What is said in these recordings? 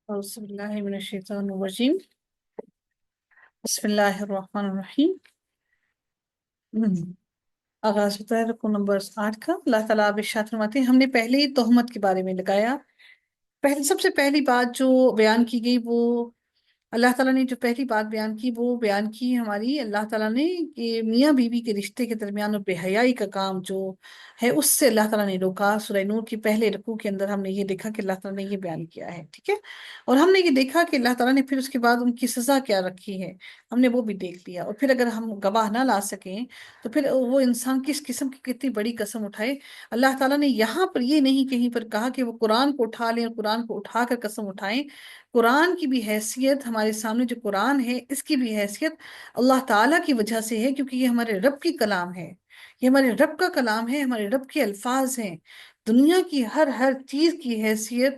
أعوذ بالله من الشيطان الرجيم بسم الله الرحمن الرحیم۔ آغاز ہوتا ہے رکوع نمبر 8 کا۔ اللہ تعالیٰ آپ ارشاد فرماتے ہیں ہم نے پہلے ہی تہمت کے بارے میں لگایا۔ سب سے پہلی بات جو بیان کی گئی وہ اللہ تعالیٰ نے جو پہلی بات بیان کی ہماری اللہ تعالیٰ نے کہ میاں بیوی کے رشتے کے درمیان اور بے حیائی کا کام جو ہے اس سے اللہ تعالیٰ نے روکا۔ سورہ نور کی پہلے رکوع کے اندر ہم نے یہ دیکھا کہ اللہ تعالیٰ نے یہ بیان کیا ہے، ٹھیک ہے۔ اور ہم نے یہ دیکھا کہ اللہ تعالیٰ نے پھر اس کے بعد ان کی سزا کیا رکھی ہے، ہم نے وہ بھی دیکھ لیا۔ اور پھر اگر ہم گواہ نہ لا سکیں تو پھر وہ انسان کس قسم کی کتنی بڑی قسم اٹھائے۔ اللہ تعالیٰ نے یہاں پر یہ نہیں کہیں پر کہا کہ وہ قرآن کو اٹھا لیں اور قرآن کو اٹھا کر قسم اٹھائیں۔ قرآن کی بھی حیثیت، ہمارے سامنے جو قرآن ہے اس کی بھی حیثیت اللہ تعالیٰ کی وجہ سے ہے، کیونکہ یہ ہمارے رب کی کلام ہے، یہ ہمارے رب کا کلام ہے، ہمارے رب کے الفاظ ہیں۔ دنیا کی ہر چیز کی حیثیت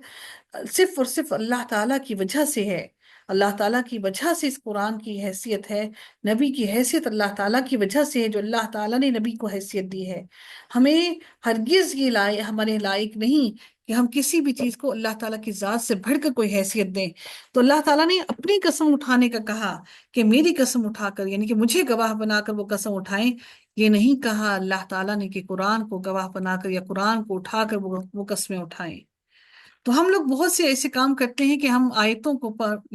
صرف اور صرف اللہ تعالیٰ کی وجہ سے ہے۔ اللہ تعالیٰ کی وجہ سے اس قرآن کی حیثیت ہے۔ نبی کی حیثیت اللہ تعالیٰ کی وجہ سے ہے، جو اللہ تعالیٰ نے نبی کو حیثیت دی ہے۔ ہمیں ہرگز یہ ہمارے لائق نہیں کہ ہم کسی بھی چیز کو اللہ تعالیٰ کی ذات سے بڑھ کر کوئی حیثیت دیں۔ تو اللہ تعالیٰ نے اپنی قسم اٹھانے کا کہا کہ میری قسم اٹھا کر، یعنی کہ مجھے گواہ بنا کر وہ قسم اٹھائیں۔ یہ نہیں کہا اللہ تعالیٰ نے کہ قرآن کو گواہ بنا کر یا قرآن کو اٹھا کر وہ قسمیں اٹھائیں۔ تو ہم لوگ بہت سے ایسے کام کرتے ہیں کہ ہم آیتوں کو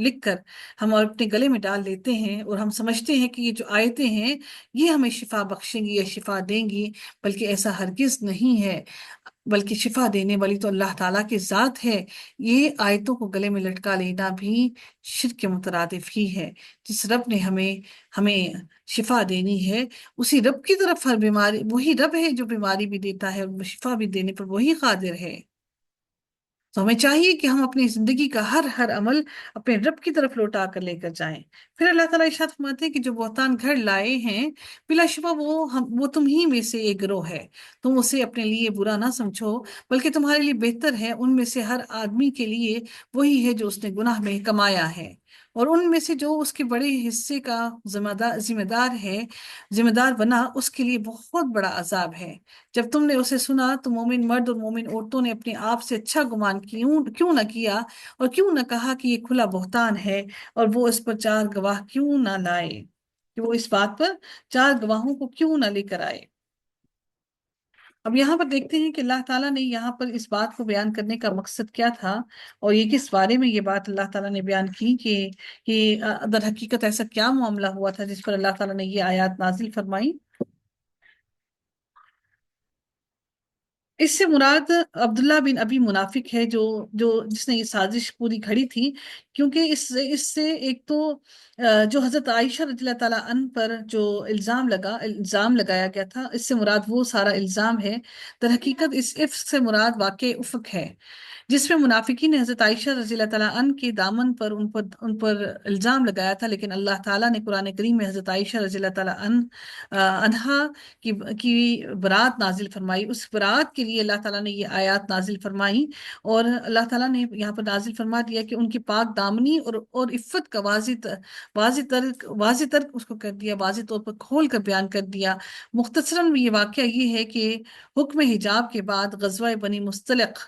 لکھ کر ہم اپنے گلے میں ڈال لیتے ہیں اور ہم سمجھتے ہیں کہ یہ جو آیتیں ہیں یہ ہمیں شفا بخشیں گی یا شفا دیں گی، بلکہ ایسا ہرگز نہیں ہے۔ بلکہ شفا دینے والی تو اللہ تعالیٰ کی ذات ہے۔ یہ آیتوں کو گلے میں لٹکا لینا بھی شرک کے مترادف ہی ہے۔ جس رب نے ہمیں شفا دینی ہے، اسی رب کی طرف ہر بیماری، وہی رب ہے جو بیماری بھی دیتا ہے اور شفا بھی دینے پر وہی قادر ہے۔ تو ہمیں چاہیے کہ ہم اپنی زندگی کا ہر عمل اپنے رب کی طرف لوٹا کر لے کر جائیں۔ پھر اللہ تعالیٰ ارشاد فرماتے ہیں کہ جو بہتان گھڑ لائے ہیں بلا شبہ وہ تم ہی میں سے ایک گروہ ہے، تم اسے اپنے لیے برا نہ سمجھو، بلکہ تمہارے لیے بہتر ہے۔ ان میں سے ہر آدمی کے لیے وہی ہے جو اس نے گناہ میں کمایا ہے، اور ان میں سے جو اس کے بڑے حصے کا ذمہ دار بنا، اس کے لیے بہت بڑا عذاب ہے۔ جب تم نے اسے سنا تو مومن مرد اور مومن عورتوں نے اپنے آپ سے اچھا گمان کیوں نہ کیا، اور کیوں نہ کہا کہ یہ کھلا بہتان ہے، اور وہ اس پر 4 گواہ کیوں نہ لائے، کہ وہ اس بات پر 4 گواہوں کو کیوں نہ لے کر آئے۔ اب یہاں پر دیکھتے ہیں کہ اللہ تعالیٰ نے یہاں پر اس بات کو بیان کرنے کا مقصد کیا تھا، اور یہ کس بارے میں یہ بات اللہ تعالیٰ نے بیان کی کہ در حقیقت ایسا کیا معاملہ ہوا تھا جس پر اللہ تعالیٰ نے یہ آیات نازل فرمائی۔ اس سے مراد عبداللہ بن ابی منافق ہے، جس نے یہ سازش پوری گھڑی تھی، کیونکہ اس سے ایک تو جو حضرت عائشہ رضی اللہ تعالیٰ عنہ پر جو الزام لگایا گیا تھا، اس سے مراد وہ سارا الزام ہے۔ در حقیقت اس افک سے مراد واقع افک ہے، جس میں منافقین نے حضرت عائشہ رضی اللہ تعالیٰ عنہ کے دامن پر ان پر الزام لگایا تھا، لیکن اللہ تعالیٰ نے قرآن کریم میں حضرت عائشہ رضی اللہ تعالیٰ عنہا کی برات نازل فرمائی۔ اس برات کے لیے اللہ تعالیٰ نے یہ آیات نازل فرمائی، اور اللہ تعالیٰ نے یہاں پر نازل فرما دیا کہ ان کی پاک دامنی اور عفت کا واضح تر اس کو کر دیا، واضح طور پر کھول کر بیان کر دیا۔ مختصراً یہ واقعہ یہ ہے کہ حکم حجاب کے بعد غزوہ بنی مستلق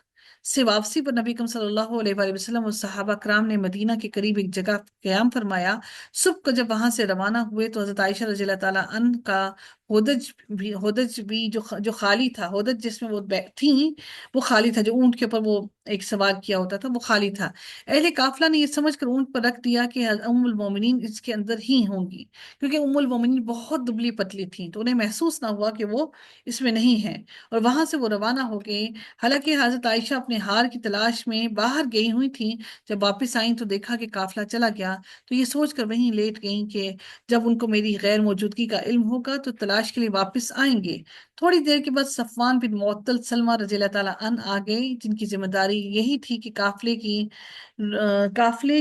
سے واپسی پر نبی اکرم صلی اللہ علیہ وآلہ وسلم اور صحابہ کرام نے مدینہ کے قریب ایک جگہ قیام فرمایا۔ صبح کو جب وہاں سے روانہ ہوئے تو حضرت عائشہ رضی اللہ تعالیٰ عنہ کا ہودج بھی جو خالی تھا، ہودج جس میں وہ تھیں وہ خالی تھا، جو اونٹ کے اوپر وہ ایک سوار کیا ہوتا تھا وہ خالی تھا۔ اہل قافلہ نے یہ سمجھ کر اونٹ پر رکھ دیا کہ ام المومنین اس کے اندر ہی ہوں گی، کیونکہ ام المومنین بہت دبلی پتلی تھیں، تو انہیں محسوس نہ ہوا کہ وہ اس میں نہیں ہیں، اور وہاں سے وہ روانہ ہو گئے۔ حالانکہ حضرت عائشہ اپنے ہار کی تلاش میں باہر گئی ہوئی تھیں، جب واپس آئیں تو دیکھا کہ قافلہ چلا گیا، تو یہ سوچ کر وہیں لیٹ گئیں کہ جب ان کو میری غیر موجودگی کا علم ہوگا تو تلاش کے لیے واپس آئیں گے۔ تھوڑی دیر کے بعد صفوان بن معطل سلمہ رضی اللہ تعالیٰ عنہ آ گئے، جن کی ذمہ داری یہی تھی کہ قافلے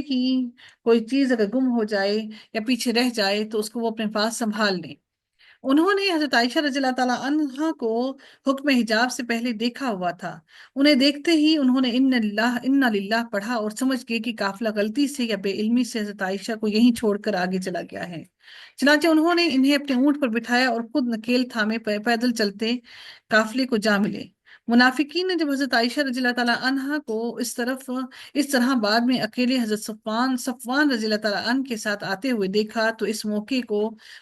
کی کوئی چیز اگر گم ہو جائے یا پیچھے رہ جائے تو اس کو وہ اپنے پاس سنبھال لیں۔ انہوں نے حضرت عائشہ رضی اللہ تعالیٰ عنہا کو حکم حجاب سے پہلے دیکھا ہوا تھا۔ انہیں دیکھتے ہی انہوں نے ان للہ پڑھا اور سمجھ گئے کہ قافلہ غلطی سے یا بے علمی سے حضرت عائشہ کو یہیں چھوڑ کر آگے چلا گیا ہے۔ چنانچہ انہوں نے انہیں اپنے اونٹ پر بٹھایا اور خود نکیل تھامے پیدل چلتے قافلے کو جا ملے۔ منافقین نے جب حضرت عائشہ رضی اللہ تعالیٰ عنہا کو اس طرح بعد میں اکیلے حضرت صفوان رضی اللہ تعالیٰ عنہ کے ساتھ آتے ہوئے دیکھا تو اس موقع کو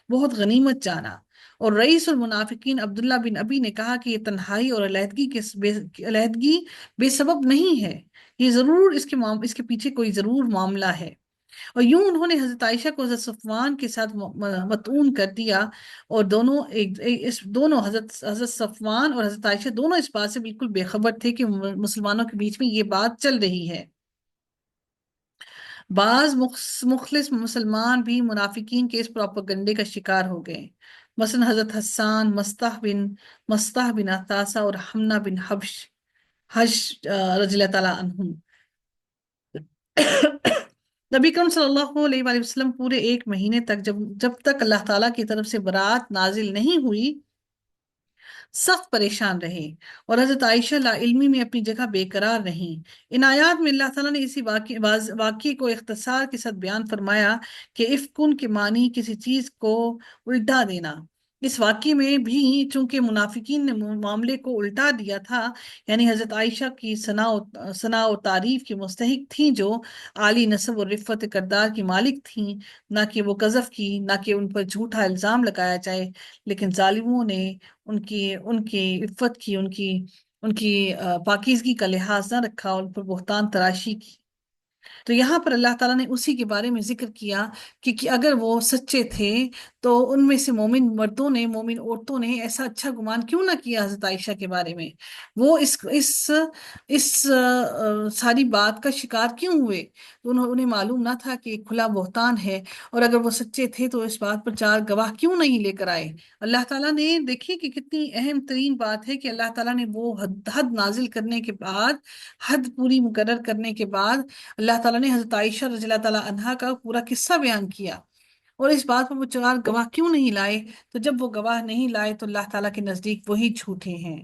بہت غنیمت جانا، اور رئیس المنافقین عبداللہ بن ابی نے کہا کہ یہ تنہائی اور علیحدگی بے سبب نہیں ہے، یہ ضرور اس کے پیچھے کوئی ضرور معاملہ ہے۔ اور یوں انہوں نے حضرت عائشہ کو حضرت صفوان کے ساتھ مطعون کر دیا، اور دونوں حضرت صفوان اور حضرت عائشہ دونوں اس بات سے بالکل بے خبر تھے کہ مسلمانوں کے بیچ میں یہ بات چل رہی ہے۔ بعض مخلص مسلمان بھی منافقین کے اس پروپیگنڈے کا شکار ہو گئے، مثلا حضرت حسان، مستح بن عطاسہ اور حمنہ بن حش رضی اللہ تعالیٰ عنہم۔ نبی کرم صلی اللہ علیہ وآلہ وسلم پورے 1 مہینے تک جب تک اللہ تعالیٰ کی طرف سے برات نازل نہیں ہوئی سخت پریشان رہے، اور حضرت عائشہ لا علمی میں اپنی جگہ بے قرار رہیں۔ ان آیات میں اللہ تعالیٰ نے اسی واقعے کو اختصار کے ساتھ بیان فرمایا کہ افکن کے معنی کسی چیز کو الٹا دینا۔ اس واقعے میں بھی چونکہ منافقین نے معاملے کو الٹا دیا تھا، یعنی حضرت عائشہ کی ثنا و تعریف کی مستحق تھیں، جو عالی نسب اور رفت کردار کی مالک تھیں، نہ کہ وہ قذف کی، نہ کہ ان پر جھوٹا الزام لگایا جائے، لیکن ظالموں نے ان کی عفت کی، ان کی پاکیزگی کا لحاظ نہ رکھا، اور ان پر بہتان تراشی کی۔ تو یہاں پر اللہ تعالیٰ نے اسی کے بارے میں ذکر کیا کہ اگر وہ سچے تھے تو ان میں سے مومن مردوں نے، مومن عورتوں نے ایسا اچھا گمان کیوں نہ کیا حضرت عائشہ کے بارے میں؟ وہ اس ساری بات کا شکار کیوں ہوئے؟ انہیں معلوم نہ تھا کہ یہ کھلا بہتان ہے؟ اور اگر وہ سچے تھے تو اس بات پر 4 گواہ کیوں نہیں لے کر آئے؟ اللہ تعالیٰ نے دیکھیے کہ کتنی اہم ترین بات ہے کہ اللہ تعالیٰ نے وہ حد نازل کرنے کے بعد، حد پوری مقرر کرنے کے بعد، اللہ تعالیٰ نے حضرت عائشہ رضی اللہ تعالیٰ عنہا کا پورا قصہ بیان کیا، اور اس بات پر وہ 4 گواہ کیوں نہیں لائے؟ تو جب وہ گواہ نہیں لائے تو اللہ تعالیٰ کے نزدیک وہی جھوٹے ہیں۔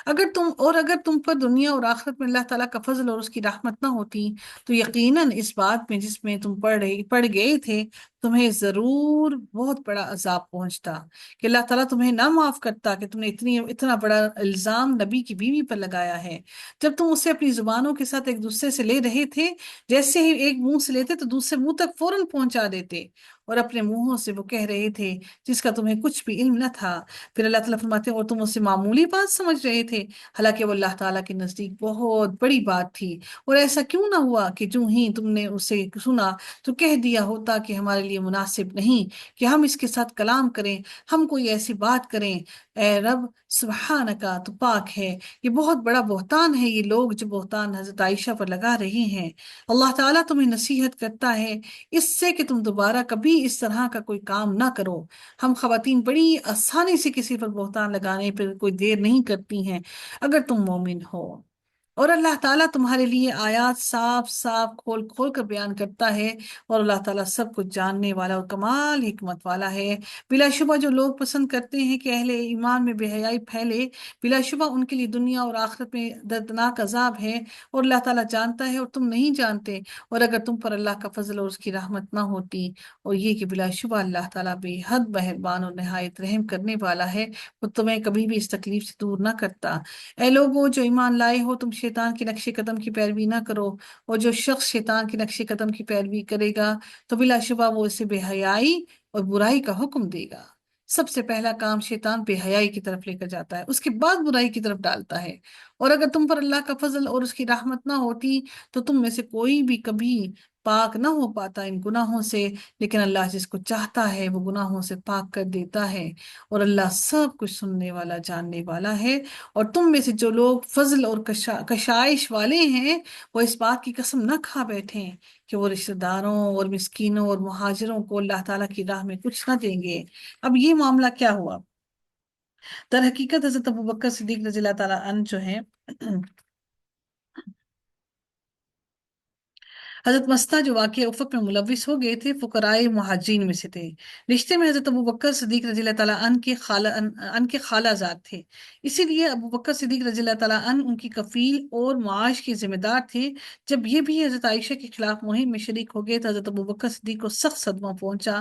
اگر تم پر دنیا اور آخرت میں اللہ تعالیٰ کا فضل اور اس کی رحمت نہ ہوتی تو یقیناً اس بات میں جس میں تم پڑ گئے تھے تمہیں ضرور بہت بڑا عذاب پہنچتا، کہ اللہ تعالیٰ تمہیں نہ معاف کرتا کہ تم نے اتنا بڑا الزام نبی کی بیوی پر لگایا ہے، جب تم اسے اپنی زبانوں کے ساتھ ایک دوسرے سے لے رہے تھے، جیسے ہی ایک منہ سے لیتے تو دوسرے منہ تک فوراً پہنچا دیتے، اور اپنے منہوں سے وہ کہہ رہے تھے جس کا تمہیں کچھ بھی علم نہ تھا۔ پھر اللہ تعالیٰ فرماتے ہیں اور تم اسے معمولی بات سمجھ رہے تھے، حالانکہ وہ اللہ تعالیٰ کے نزدیک بہت بڑی بات تھی۔ اور ایسا کیوں نہ ہوا کہ جو ہی تم نے اسے سنا تو کہہ دیا ہوتا کہ ہمارے لیے مناسب نہیں کہ ہم اس کے ساتھ کلام کریں، ہم کوئی ایسی بات کریں۔ اے رب سبحانکا، تو پاک ہے، یہ بہت بڑا بہتان ہے یہ لوگ جو بہتان حضرت عائشہ پر لگا رہے ہیں۔ اللہ تعالیٰ تمہیں نصیحت کرتا ہے اس سے کہ تم دوبارہ کبھی اس طرح کا کوئی کام نہ کرو۔ ہم خواتین بڑی آسانی سے کسی پر بہتان لگانے پر کوئی دیر نہیں کرتی ہیں اگر تم مومن ہو۔ اور اللہ تعالیٰ تمہارے لیے آیات صاف صاف کھول کھول کر بیان کرتا ہے، اور اللہ تعالیٰ سب کچھ جاننے والا اور کمال حکمت والا ہے۔ بلا شبہ جو لوگ پسند کرتے ہیں کہ اہل ایمان میں بے حیائی پھیلے، بلا شبہ ان کے لیے دنیا اور آخرت میں دردناک عذاب ہے، اور اللہ تعالیٰ جانتا ہے اور تم نہیں جانتے۔ اور اگر تم پر اللہ کا فضل اور اس کی رحمت نہ ہوتی، اور یہ کہ بلا شبہ اللہ تعالیٰ بے حد مہربان اور نہایت رحم کرنے والا ہے، وہ تمہیں کبھی بھی اس تکلیف سے دور نہ کرتا۔ اے لوگو جو ایمان لائے ہو، تم شیطان کے نقش قدم کی پیروی نہ کرو، اور جو شخص شیطان کے نقش قدم کی پیروی کرے گا تو بلا شبہ وہ اسے بے حیائی اور برائی کا حکم دے گا۔ سب سے پہلا کام شیطان بے حیائی کی طرف لے کر جاتا ہے، اس کے بعد برائی کی طرف ڈالتا ہے۔ اور اگر تم پر اللہ کا فضل اور اس کی رحمت نہ ہوتی تو تم میں سے کوئی بھی کبھی پاک نہ ہو پاتا ان گناہوں سے، لیکن اللہ جس کو چاہتا ہے وہ گناہوں سے پاک کر دیتا ہے، اور اللہ سب کچھ سننے والا جاننے والا ہے۔ اور تم میں سے جو لوگ فضل اور کشائش والے ہیں وہ اس بات کی قسم نہ کھا بیٹھیں کہ وہ رشتہ داروں اور مسکینوں اور مہاجروں کو اللہ تعالیٰ کی راہ میں کچھ نہ دیں گے۔ اب یہ معاملہ کیا ہوا؟ در حقیقت حضرت ابوبکر صدیق رضی اللہ تعالیٰ عنہ جو ہیں، حضرت مستہ جو واقعہ افق میں ملوث ہو گئے تھے فقرائے مہاجرین میں سے تھے۔ رشتے میں حضرت ابوبکر صدیق رضی اللہ تعالیٰ عنہ کے خالہ زاد تھے، اسی لیے ابوبکر صدیق رضی اللہ تعالیٰ عنہ ان کی کفیل اور معاش کے ذمہ دار تھے۔ جب یہ بھی حضرت عائشہ کے خلاف مہم میں شریک ہو گئے تو حضرت ابوبکر صدیق کو سخت صدمہ پہنچا،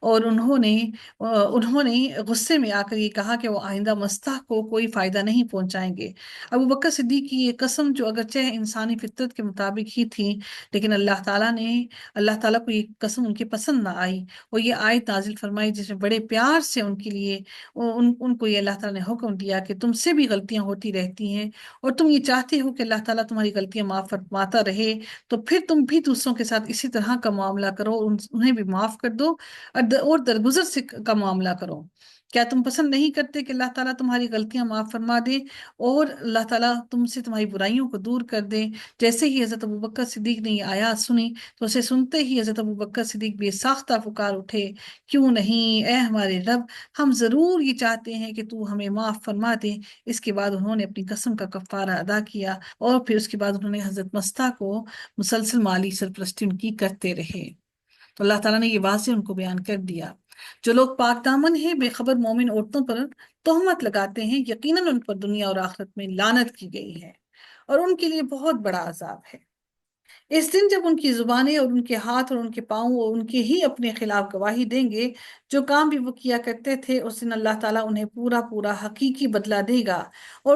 اور انہوں نے غصے میں آ کر یہ کہا کہ وہ آئندہ مستح کو کوئی فائدہ نہیں پہنچائیں گے۔ ابوبکر صدیق کی یہ قسم جو اگرچہ انسانی فطرت کے مطابق ہی تھی، لیکن اللہ تعالیٰ کو یہ قسم ان کے پسند نہ آئی، اور یہ آیت نازل فرمائی جس میں بڑے پیار سے ان کے لیے ان کو یہ اللہ تعالیٰ نے حکم دیا کہ تم سے بھی غلطیاں ہوتی رہتی ہیں، اور تم یہ چاہتے ہو کہ اللہ تعالیٰ تمہاری غلطیاں معاف فرماتا رہے، تو پھر تم بھی دوسروں کے ساتھ اسی طرح کا معاملہ کرو، انہیں بھی معاف کر دو، اور درگزر سے کا معاملہ کرو۔ کیا تم پسند نہیں کرتے کہ اللہ تعالیٰ تمہاری غلطیاں معاف فرما دے اور اللہ تعالیٰ تم سے تمہاری برائیوں کو دور کر دے؟ جیسے ہی حضرت ابوبکر صدیق نے یہ آیات سنی تو اسے سنتے ہی حضرت ابوبکر صدیق بے ساختہ پکار اٹھے، کیوں نہیں اے ہمارے رب، ہم ضرور یہ چاہتے ہیں کہ تو ہمیں معاف فرما دے۔ اس کے بعد انہوں نے اپنی قسم کا کفارہ ادا کیا، اور پھر اس کے بعد انہوں نے حضرت مستہ کو مسلسل مالی سرپرستی ان کی کرتے رہے۔ تو اللہ تعالیٰ نے یہ واضح ان کو بیان کر دیا۔ جو لوگ پاک دامن ہیں بے خبر مومن عورتوں پر تہمت لگاتے ہیں، یقیناً ان پر دنیا اور آخرت میں لعنت کی گئی ہے، اور ان کے لیے بہت بڑا عذاب ہے۔ اس دن جب ان کی زبانیں اور ان کے ہاتھ اور ان کے پاؤں اور ان کے ہی اپنے خلاف گواہی دیں گے، جو کام بھی وہ کیا کرتے تھے، اس دن اللہ تعالیٰ انہیں پورا پورا حقیقی بدلہ دے گا، اور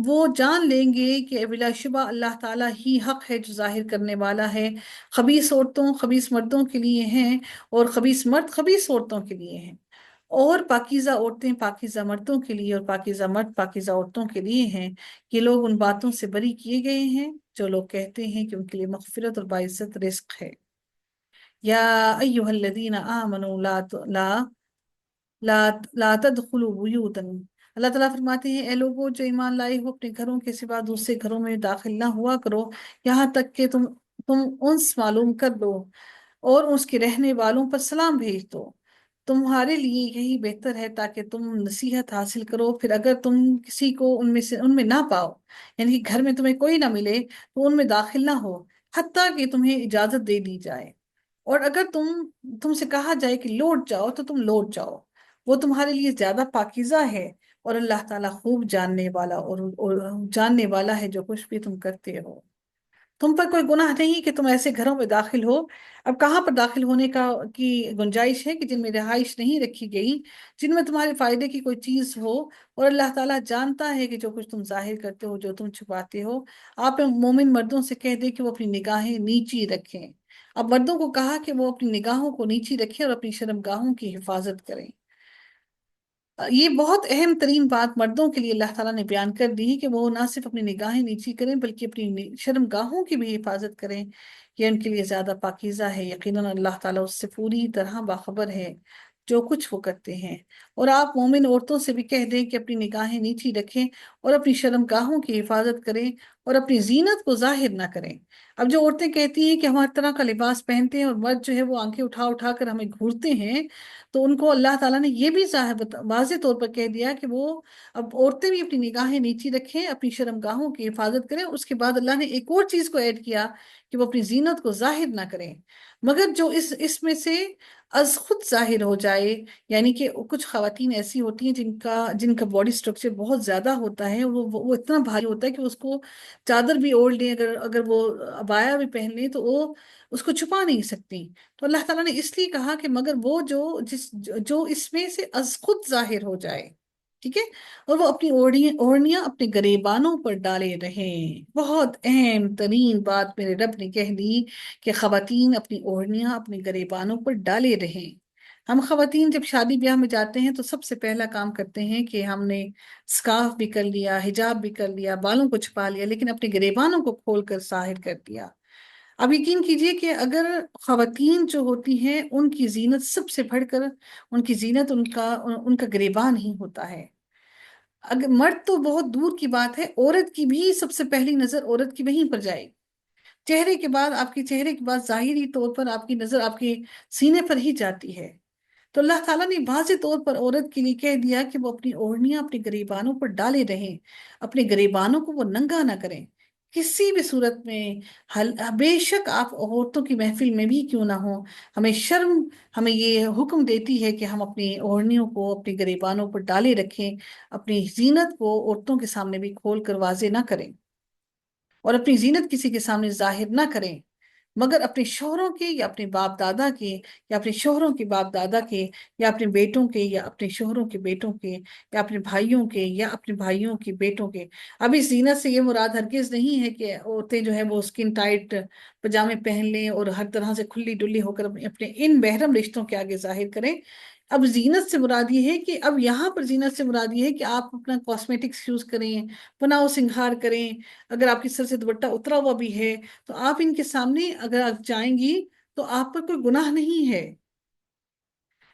وہ جان لیں گے کہ بلا شبہ اللہ تعالیٰ ہی حق ہے جو ظاہر کرنے والا ہے۔ خبیث عورتوں خبیث مردوں کے لیے ہیں، اور خبیث مرد خبیث عورتوں کے لیے ہیں، اور پاکیزہ عورتیں پاکیزہ مردوں کے لیے، اور پاکیزہ مرد پاکیزہ عورتوں کے لیے ہیں۔ یہ لوگ ان باتوں سے بری کیے گئے ہیں جو لوگ کہتے ہیں کہ ان کے لیے مغفرت اور باعزت رزق ہے۔ یا ایہا الذین آمنوا لا تدخلوا بیوتا، اللہ تعالیٰ فرماتے ہیں اے لوگوں جو ایمان لائے ہو، اپنے گھروں کے سوا دوسرے گھروں میں داخل نہ ہوا کرو یہاں تک کہ تم انس معلوم کر دو اور اس کے رہنے والوں پر سلام بھیج دو، تمہارے لیے یہی بہتر ہے تاکہ تم نصیحت حاصل کرو۔ پھر اگر تم کسی کو ان میں نہ پاؤ، یعنی کہ گھر میں تمہیں کوئی نہ ملے، تو ان میں داخل نہ ہو حتیٰ کہ تمہیں اجازت دے دی جائے، اور اگر تم سے کہا جائے کہ لوٹ جاؤ تو تم لوٹ جاؤ، وہ تمہارے لیے زیادہ پاکیزہ ہے، اور اللہ تعالیٰ خوب جاننے والا اور جاننے والا ہے جو کچھ بھی تم کرتے ہو۔ تم پر کوئی گناہ نہیں کہ تم ایسے گھروں میں داخل ہو۔ اب کہاں پر داخل ہونے کی گنجائش ہے کہ جن میں رہائش نہیں رکھی گئی، جن میں تمہارے فائدے کی کوئی چیز ہو، اور اللہ تعالیٰ جانتا ہے کہ جو کچھ تم ظاہر کرتے ہو، جو تم چھپاتے ہو۔ آپ مومن مردوں سے کہہ دیں کہ وہ اپنی نگاہیں نیچی رکھیں۔ اب مردوں کو کہا کہ وہ اپنی نگاہوں کو نیچی رکھیں اور اپنی شرمگاہوں کی حفاظت کریں۔ یہ بہت اہم ترین بات مردوں کے لیے اللہ تعالیٰ نے بیان کر دی کہ وہ نہ صرف اپنی نگاہیں نیچی کریں بلکہ اپنی شرمگاہوں کی بھی حفاظت کریں، یہ ان کے لیے زیادہ پاکیزہ ہے۔ یقیناً اللہ تعالیٰ اس سے پوری طرح باخبر ہے جو کچھ وہ کرتے ہیں۔ اور آپ مومن عورتوں سے بھی کہہ دیں کہ اپنی نگاہیں نیچی رکھیں اور اپنی شرمگاہوں کی حفاظت کریں اور اپنی زینت کو ظاہر نہ کریں۔ اب جو عورتیں کہتی ہیں کہ ہم ہر طرح کا لباس پہنتے ہیں اور مرد جو ہے وہ آنکھیں اٹھا اٹھا کر ہمیں گھورتے ہیں، تو ان کو اللہ تعالیٰ نے یہ بھی واضح طور پر کہہ دیا کہ وہ اب عورتیں بھی اپنی نگاہیں نیچی رکھیں، اپنی شرمگاہوں کی حفاظت کریں۔ اس کے بعد اللہ نے ایک اور چیز کو ایڈ کیا کہ وہ اپنی زینت کو ظاہر نہ کریں، مگر جو اس میں سے از خود ظاہر ہو جائے، یعنی کہ کچھ خواتین ایسی ہوتی ہیں جن کا باڈی سٹرکچر بہت زیادہ ہوتا ہے، وہ اتنا بھاری ہوتا ہے کہ اس کو چادر بھی اوڑھ لیں، اگر وہ عبایا بھی پہن لیں تو وہ اس کو چھپا نہیں سکتی۔ تو اللہ تعالیٰ نے اس لیے کہا کہ مگر وہ جو اس میں سے از خود ظاہر ہو جائے، ٹھیک ہے، اور وہ اپنی اوڑھنیاں اپنے گریبانوں پر ڈالے رہیں۔ بہت اہم ترین بات میرے رب نے کہہ دی کہ خواتین اپنی اوڑھنیاں اپنے گریبانوں پر ڈالے رہیں۔ ہم خواتین جب شادی بیاہ میں جاتے ہیں تو سب سے پہلا کام کرتے ہیں کہ ہم نے سکارف بھی کر لیا، حجاب بھی کر لیا، بالوں کو چھپا لیا، لیکن اپنے گریبانوں کو کھول کر ظاہر کر دیا۔ اب یقین کیجئے کہ اگر خواتین جو ہوتی ہیں ان کی زینت سب سے بڑھ کر ان کی زینت ان کا گریبان ہی ہوتا ہے۔ اگر مرد تو بہت دور کی بات ہے، عورت کی بھی سب سے پہلی نظر عورت کی وہیں پر جائے گی۔ چہرے کے بعد آپ کے چہرے کے بعد ظاہری طور پر آپ کی نظر آپ کے سینے پر ہی جاتی ہے۔ تو اللہ تعالیٰ نے واضح طور پر عورت کے لیے کہہ دیا کہ وہ اپنی اوڑھنیاں اپنے گریبانوں پر ڈالے رہیں، اپنے گریبانوں کو وہ ننگا نہ کریں۔ کسی بھی صورت میں، بے شک آپ عورتوں کی محفل میں بھی کیوں نہ ہو، ہمیں شرم ہمیں یہ حکم دیتی ہے کہ ہم اپنی اوڑھنیوں کو اپنی گریبانوں پر ڈالے رکھیں، اپنی زینت کو عورتوں کے سامنے بھی کھول کر واضح نہ کریں، اور اپنی زینت کسی کے سامنے ظاہر نہ کریں، مگر اپنے شوہروں کے یا اپنے باپ دادا کے، یا اپنے شوہروں کے باپ دادا کے، یا اپنے بیٹوں کے یا اپنے شوہروں کے بیٹوں کے، یا اپنے بھائیوں کے یا اپنے بھائیوں کے بیٹوں کے۔ اب اس زینت سے یہ مراد ہرگز نہیں ہے کہ عورتیں جو ہے وہ اسکن ٹائٹ پجامے پہن لیں اور ہر طرح سے کھلی ڈلی ہو کر اپنے ان محرم رشتوں کے آگے ظاہر کریں۔ اب زینت سے مراد یہ ہے کہ اب یہاں پر زینت سے مراد یہ ہے کہ آپ اپنا کاسمیٹکس یوز کریں، پناہ و سنگھار کریں، اگر آپ کی سر سے دوپٹہ اترا ہوا بھی ہے تو آپ ان کے سامنے اگر آپ جائیں گی تو آپ پر کوئی گناہ نہیں ہے۔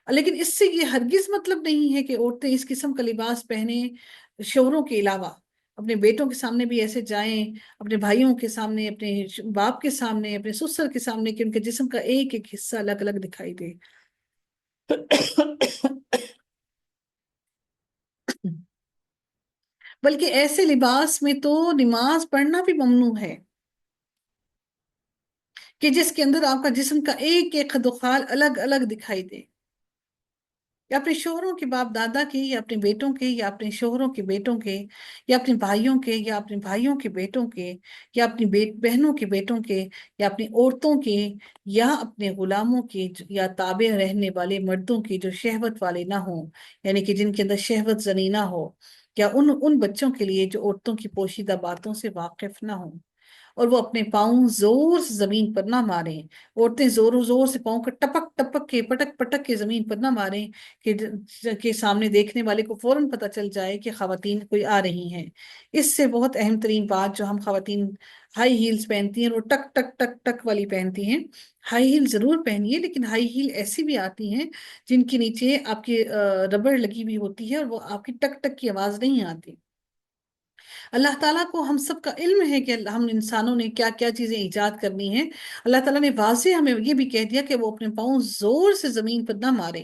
لیکن اس سے یہ ہرگز مطلب نہیں ہے کہ عورتیں اس قسم کا لباس پہنیں شوہروں کے علاوہ، اپنے بیٹوں کے سامنے بھی ایسے جائیں، اپنے بھائیوں کے سامنے، اپنے باپ کے سامنے، اپنے سسر کے سامنے، کہ ان کے جسم کا ایک ایک حصہ الگ الگ دکھائی دے۔ بلکہ ایسے لباس میں تو نماز پڑھنا بھی ممنوع ہے، کہ جس کے اندر آپ کا جسم کا ایک ایک خد و خال الگ الگ دکھائی دے، یا اپنے شوہروں کے باپ دادا کے، یا اپنے بیٹوں کے، یا اپنے شوہروں کے بیٹوں کے، یا اپنے بھائیوں کے، یا اپنے بھائیوں کے بیٹوں کے، یا اپنی بہنوں کے بیٹوں کے، یا اپنی عورتوں کے، یا اپنے غلاموں کے، یا تابع رہنے والے مردوں کے جو شہوت والے نہ ہوں، یعنی کہ جن کے اندر شہوت زنی نہ ہو، یا ان بچوں کے لیے جو عورتوں کی پوشیدہ باتوں سے واقف نہ ہوں، اور وہ اپنے پاؤں زور سے زمین پر نہ ماریں۔ عورتیں زور زور سے پاؤں کو ٹپک ٹپک کے، پٹک پٹک کے زمین پر نہ ماریں کہ سامنے دیکھنے والے کو فوراً پتہ چل جائے کہ خواتین کوئی آ رہی ہیں۔ اس سے بہت اہم ترین بات، جو ہم خواتین ہائی ہیلز پہنتی ہیں، وہ ٹک ٹک ٹک ٹک والی پہنتی ہیں۔ ہائی ہیل ضرور پہنیے، لیکن ہائی ہیل ایسی بھی آتی ہیں جن کے نیچے آپ کی ربڑ لگی ہوئی ہوتی ہے، اور وہ آپ کی ٹک ٹک کی آواز نہیں آتی۔ اللہ تعالیٰ کو ہم سب کا علم ہے کہ ہم انسانوں نے کیا کیا چیزیں ایجاد کرنی ہیں۔ اللہ تعالیٰ نے واضح ہمیں یہ بھی کہہ دیا کہ وہ اپنے پاؤں زور سے زمین پر نہ مارے،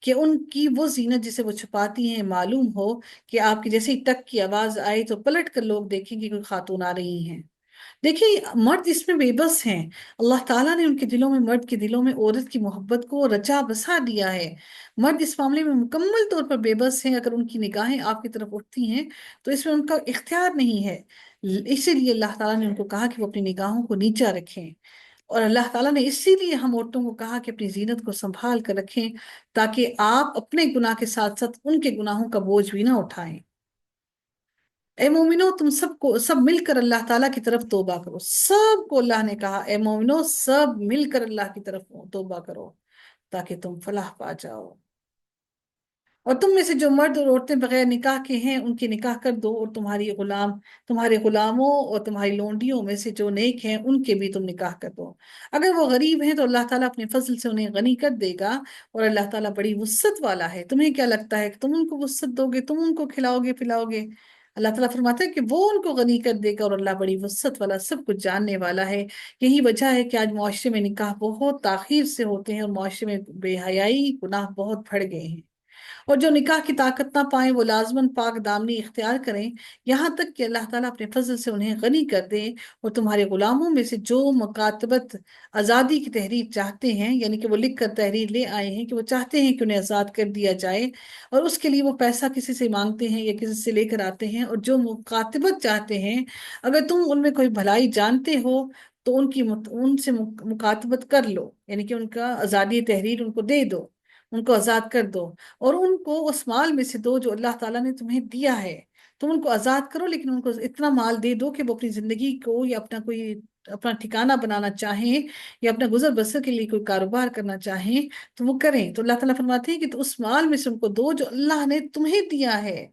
کہ ان کی وہ زینت جسے وہ چھپاتی ہیں معلوم ہو، کہ آپ کی جیسے ہی ٹک کی آواز آئے تو پلٹ کر لوگ دیکھیں کہ کوئی خاتون آ رہی ہیں۔ دیکھیں، مرد اس میں بے بس ہیں، اللہ تعالیٰ نے ان کے دلوں میں، مرد کے دلوں میں عورت کی محبت کو رچا بسا دیا ہے۔ مرد اس معاملے میں مکمل طور پر بے بس ہیں، اگر ان کی نگاہیں آپ کی طرف اٹھتی ہیں تو اس میں ان کا اختیار نہیں ہے۔ اسی لیے اللہ تعالیٰ نے ان کو کہا کہ وہ اپنی نگاہوں کو نیچا رکھیں، اور اللہ تعالیٰ نے اسی لیے ہم عورتوں کو کہا کہ اپنی زینت کو سنبھال کر رکھیں، تاکہ آپ اپنے گناہ کے ساتھ ساتھ ان کے گناہوں کا بوجھ بھی نہ اٹھائیں۔ اے مومنو، تم سب کو سب مل کر اللہ تعالیٰ کی طرف توبہ کرو۔ سب کو اللہ نے کہا اے مومنو، سب مل کر اللہ کی طرف توبہ کرو تاکہ تم فلاح پا جاؤ۔ اور تم میں سے جو مرد اور عورتیں بغیر نکاح کے ہیں ان کی نکاح کر دو، اور تمہارے غلاموں اور تمہاری لونڈیوں میں سے جو نیک ہیں ان کے بھی تم نکاح کر دو۔ اگر وہ غریب ہیں تو اللہ تعالیٰ اپنے فضل سے انہیں غنی کر دے گا، اور اللہ تعالیٰ بڑی وسعت والا ہے۔ تمہیں کیا لگتا ہے کہ تم ان کو وسعت دو گے، تم ان کو کھلاؤ گے پلاؤ گے؟ اللہ تعالیٰ فرماتا ہے کہ وہ ان کو غنی کر دے گا، اور اللہ بڑی وسعت والا، سب کچھ جاننے والا ہے۔ یہی وجہ ہے کہ آج معاشرے میں نکاح بہت تاخیر سے ہوتے ہیں، اور معاشرے میں بے حیائی گناہ بہت بڑھ گئے ہیں۔ اور جو نکاح کی طاقت نہ پائیں وہ لازماً پاک دامنی اختیار کریں، یہاں تک کہ اللہ تعالیٰ اپنے فضل سے انہیں غنی کر دے۔ اور تمہارے غلاموں میں سے جو مکاتبت آزادی کی تحریر چاہتے ہیں، یعنی کہ وہ لکھ کر تحریر لے آئے ہیں کہ وہ چاہتے ہیں کہ انہیں آزاد کر دیا جائے، اور اس کے لیے وہ پیسہ کسی سے مانگتے ہیں یا کسی سے لے کر آتے ہیں، اور جو مکاتبت چاہتے ہیں، اگر تم ان میں کوئی بھلائی جانتے ہو تو ان سے مکاتبت کر لو، یعنی کہ ان کا آزادی تحریر ان کو دے دو، ان کو آزاد کر دو، اور ان کو اس مال میں سے دو جو اللہ تعالیٰ نے تمہیں دیا ہے۔ تم ان کو آزاد کرو، لیکن ان کو اتنا مال دے دو کہ وہ اپنی زندگی کو، یا اپنا ٹھکانہ بنانا چاہیں، یا اپنا گزر بسر کے لیے کوئی کاروبار کرنا چاہیں تو وہ کریں۔ تو اللہ تعالیٰ فرماتے ہیں کہ تو اس مال میں سے ان کو دو جو اللہ نے تمہیں دیا ہے۔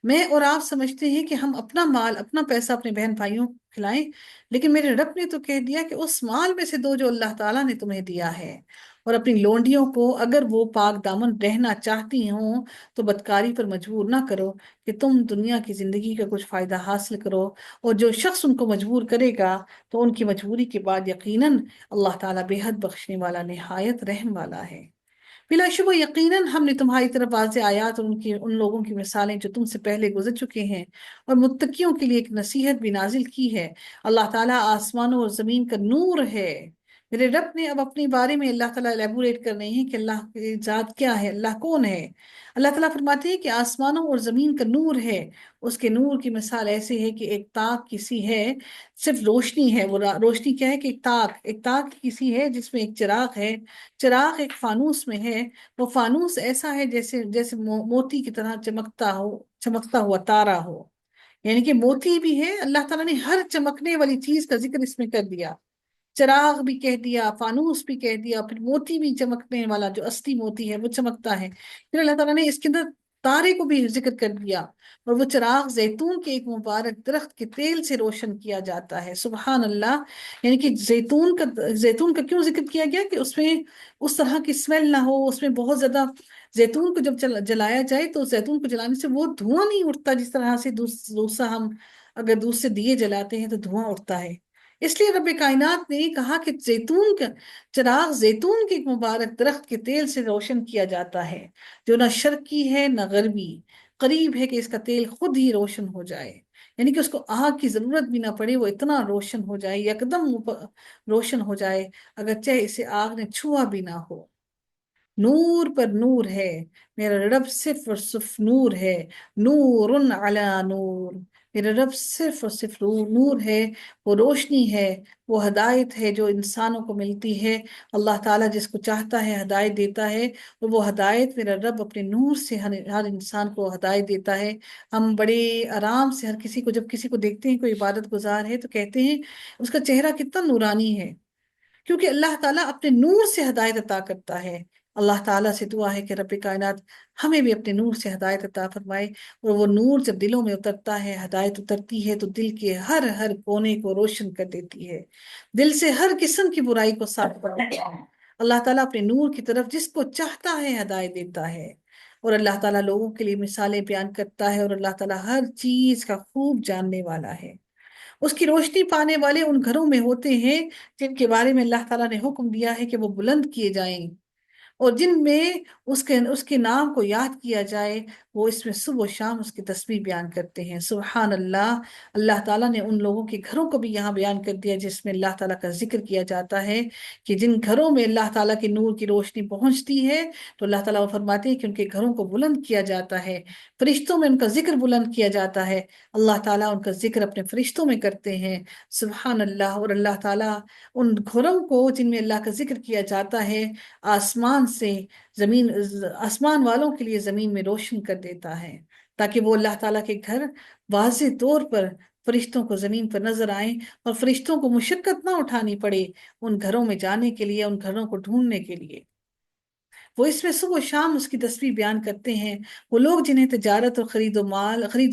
میں اور آپ سمجھتے ہیں کہ ہم اپنا مال، اپنا پیسہ اپنے بہن بھائیوں کو کھلائیں، لیکن میرے رب نے تو کہہ دیا کہ اس مال میں سے دو جو اللہ تعالیٰ نے تمہیں دیا ہے۔ اور اپنی لونڈیوں کو اگر وہ پاک دامن رہنا چاہتی ہوں تو بدکاری پر مجبور نہ کرو، کہ تم دنیا کی زندگی کا کچھ فائدہ حاصل کرو، اور جو شخص ان کو مجبور کرے گا تو ان کی مجبوری کے بعد یقیناً اللہ تعالیٰ بے حد بخشنے والا، نہایت رحم والا ہے۔ بلا شبہ یقیناً ہم نے تمہاری طرف واضح آیات اور ان لوگوں کی مثالیں جو تم سے پہلے گزر چکے ہیں اور متقیوں کے لیے ایک نصیحت بھی نازل کی ہے۔ اللہ تعالیٰ آسمانوں اور زمین کا نور ہے۔ میرے رب نے اب اپنے بارے میں اللہ تعالیٰ الیبوریٹ کر رہے ہیں کہ اللہ کی ذات کیا ہے، اللہ کون ہے۔ اللہ تعالیٰ فرماتے ہیں کہ آسمانوں اور زمین کا نور ہے۔ اس کے نور کی مثال ایسے ہے کہ ایک تاک کسی ہے، صرف روشنی ہے، وہ روشنی کیا ہے کہ ایک تاک کسی ہے جس میں ایک چراغ ہے، چراغ ایک فانوس میں ہے، وہ فانوس ایسا ہے جیسے جیسے موتی کی طرح چمکتا ہوا تارا ہو، یعنی کہ موتی بھی ہے۔ اللہ تعالیٰ نے ہر چمکنے والی چیز کا ذکر اس میں کر دیا، چراغ بھی کہہ دیا، فانوس بھی کہہ دیا، پھر موتی بھی چمکنے والا جو اصلی موتی ہے وہ چمکتا ہے، پھر اللہ تعالیٰ نے اس کے اندر تارے کو بھی ذکر کر دیا، اور وہ چراغ زیتون کے ایک مبارک درخت کے تیل سے روشن کیا جاتا ہے۔ سبحان اللہ! یعنی کہ زیتون کا کیوں ذکر کیا گیا کہ اس میں اس طرح کی اسمیل نہ ہو، اس میں بہت زیادہ زیتون کو جب جلایا جائے تو زیتون کو جلانے سے وہ دھواں نہیں اٹھتا جس طرح سے دوسرا ہم اگر دوسرے دیے جلاتے ہیں تو دھواں اٹھتا ہے۔ اس لیے رب کائنات نے کہا کہ چراغ زیتون کے ایک مبارک درخت کے تیل سے روشن کیا جاتا ہے، جو نہ شرقی ہے نہ غربی، قریب ہے کہ اس کا تیل خود ہی روشن ہو جائے، یعنی کہ اس کو آگ کی ضرورت بھی نہ پڑے، وہ اتنا روشن ہو جائے، یکدم روشن ہو جائے، اگرچہ اسے آگ نے چھوا بھی نہ ہو۔ نور پر نور ہے، میرا رب صرف اور صرف نور ہے، نور علی نور، میرا رب صرف اور صرف نور ہے، وہ روشنی ہے، وہ ہدایت ہے جو انسانوں کو ملتی ہے۔ اللہ تعالیٰ جس کو چاہتا ہے ہدایت دیتا ہے، اور وہ ہدایت میرا رب اپنے نور سے ہر انسان کو ہدایت دیتا ہے۔ ہم بڑے آرام سے ہر کسی کو، جب کسی کو دیکھتے ہیں کوئی عبادت گزار ہے تو کہتے ہیں اس کا چہرہ کتنا نورانی ہے، کیونکہ اللہ تعالیٰ اپنے نور سے ہدایت عطا کرتا ہے۔ اللہ تعالیٰ سے دعا ہے کہ رب کائنات ہمیں بھی اپنے نور سے ہدایت عطا فرمائے، اور وہ نور جب دلوں میں اترتا ہے، ہدایت اترتی ہے تو دل کے ہر ہر کونے کو روشن کر دیتی ہے، دل سے ہر قسم کی برائی کو صاف کر دیتا ہے۔ اللہ تعالیٰ اپنے نور کی طرف جس کو چاہتا ہے ہدایت دیتا ہے، اور اللہ تعالیٰ لوگوں کے لیے مثالیں بیان کرتا ہے، اور اللہ تعالیٰ ہر چیز کا خوب جاننے والا ہے۔ اس کی روشنی پانے والے ان گھروں میں ہوتے ہیں جن کے بارے میں اللہ تعالیٰ نے حکم دیا ہے کہ وہ بلند کیے جائیں، اور جن میں اس کے نام کو یاد کیا جائے، وہ اس میں صبح و شام اس کی تسبیح بیان کرتے ہیں۔ سبحان اللہ! اللہ تعالیٰ نے ان لوگوں کے گھروں کو بھی یہاں بیان کر دیا جس میں اللہ تعالیٰ کا ذکر کیا جاتا ہے، کہ جن گھروں میں اللہ تعالیٰ کے نور کی روشنی پہنچتی ہے تو اللہ تعالیٰ وہ فرماتے ہیں کہ ان کے گھروں کو بلند کیا جاتا ہے، فرشتوں میں ان کا ذکر بلند کیا جاتا ہے، اللہ تعالیٰ ان کا ذکر اپنے فرشتوں میں کرتے ہیں۔ سبحان اللہ! اور اللہ تعالیٰ ان گھروں کو جن میں اللہ کا ذکر کیا جاتا ہے آسمان سے زمین، آسمان والوں کے لیے زمین میں روشن کر دیتا ہے، تاکہ وہ اللہ تعالیٰ کے گھر واضح طور پر فرشتوں کو زمین پر نظر آئیں، اور فرشتوں کو مشقت نہ اٹھانی پڑے ان گھروں میں جانے کے لیے، ان گھروں کو ڈھونڈنے کے لیے۔ وہ اس میں صبح و شام اس کی تسبیح بیان کرتے ہیں، وہ لوگ جنہیں تجارت اور خرید